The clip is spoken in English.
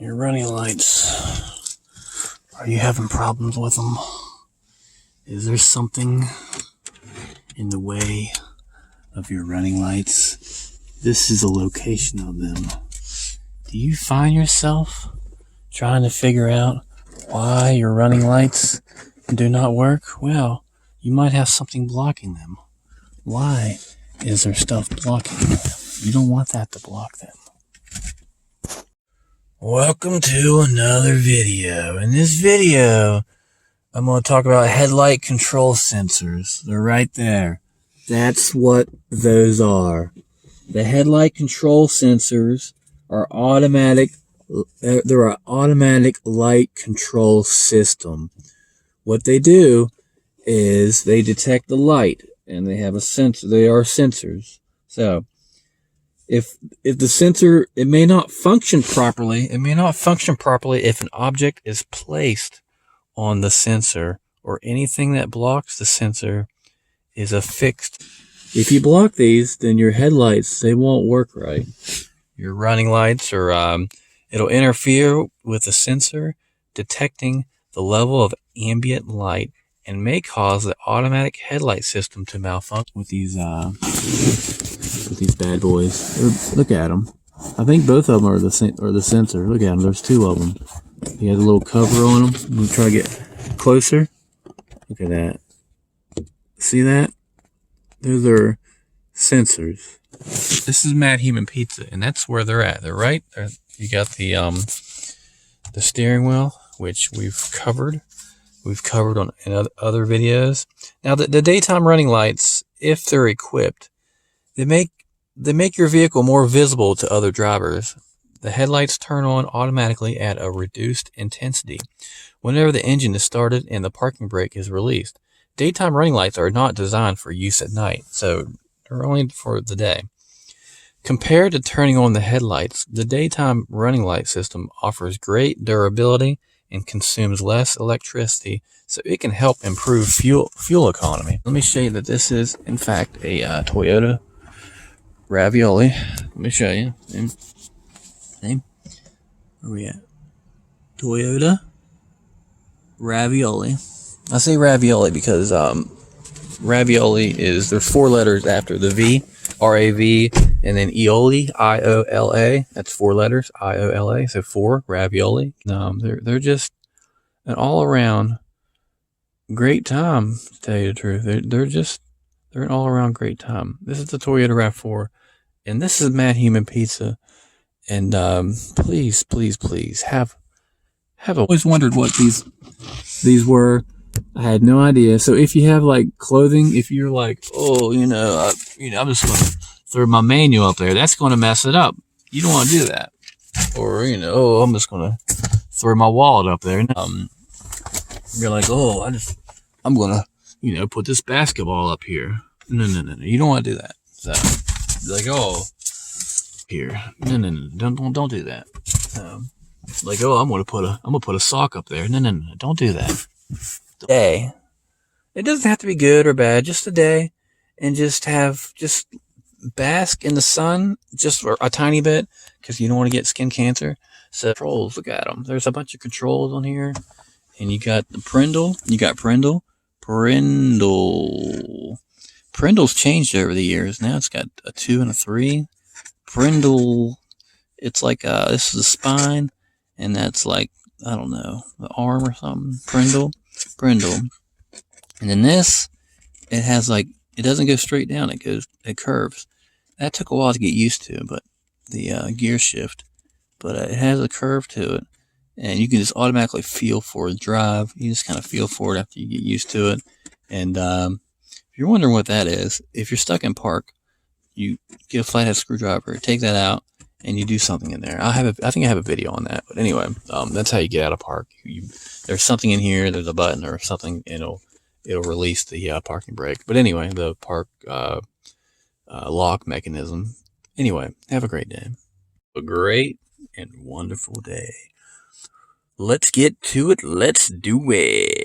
Your running lights. Are you having problems with them? Is there something in the way of your running lights? This is the location of them. Do you find yourself trying to figure out why your running lights do not work? Well, you might have something blocking them. Why is there stuff blocking them? You don't want that to block them. Welcome to another video. In this video, I'm going to talk about headlight control sensors. They're right there. That's what those are. The headlight control sensors are automatic. They're an automatic light control system. What they do is they detect the light, and they have a sensor. They are sensors. So if the sensor, it may not function properly. It may not function properly if an object is placed on the sensor, or anything that blocks the sensor is affixed. If you block these, then your headlights, they won't work right. Your running lights, or it'll interfere with the sensor detecting the level of ambient light and may cause the automatic headlight system to malfunction. With these bad boys, look at them. I think both of them are the sensor. Look at them. There's two of them. He has a little cover on them. I'm gonna try to get closer. Look at that. See that? Those are sensors. This is Matthumanpizza, and that's where they're at. They're right there. You got the steering wheel, which we've covered. We've covered on in other videos. Now, the daytime running lights, if they're equipped, they make your vehicle more visible to other drivers. The headlights turn on automatically at a reduced intensity whenever the engine is started and the parking brake is released. Daytime running lights are not designed for use at night, so they're only for the day. Compared to turning on the headlights, the daytime running light system offers great durability and consumes less electricity, so it can help improve fuel economy. Let me show you that this is, in fact, a Toyota Ravioli. Let me show you. Name? Where we at? Toyota Ravioli. I say ravioli because ravioli is, there's 4 letters after the V, R-A-V, and then Ioli, I-O-L-A. That's 4 letters, I-O-L-A, so 4, ravioli. They're just an all-around great time, to tell you the truth. They're an all-around great time. This is the Toyota RAV4, and this is Matthumanpizza. And please have always wondered what these were. I had no idea. So if you have like clothing, if you're like, oh, I'm just going to throw my manual up there, that's going to mess it up. You don't want to do that. Or, oh, I'm just going to throw my wallet up there. You're like, oh, I'm going to, put this basketball up here. No. You don't want to do that. So like, oh, here. No. Don't do that. Like, oh, I'm gonna put a sock up there. No. Don't do that. Day. It doesn't have to be good or bad. Just a day, and just bask in the sun just for a tiny bit, because you don't want to get skin cancer. So controls, look at them. There's a bunch of controls on here, and you got the Prindle. You got Prindle. Prindle's changed over the years. Now it's got a 2 and a 3. Prindle. It's like this is the spine, and that's like, I don't know, the arm or something. Prindle. And then this, it has like, it doesn't go straight down, it curves. That took a while to get used to, but the gear shift, but it has a curve to it, and you can just automatically feel for the drive. You just kind of feel for it after you get used to it. And if you're wondering what that is, if you're stuck in park, you get a flathead screwdriver, take that out, and you do something in there. I think I have a video on that. But anyway, that's how you get out of park. There's something in here. There's a button or something, and it'll release the parking brake. But anyway, the park lock mechanism. Anyway, have a great day. A great and wonderful day. Let's get to it. Let's do it.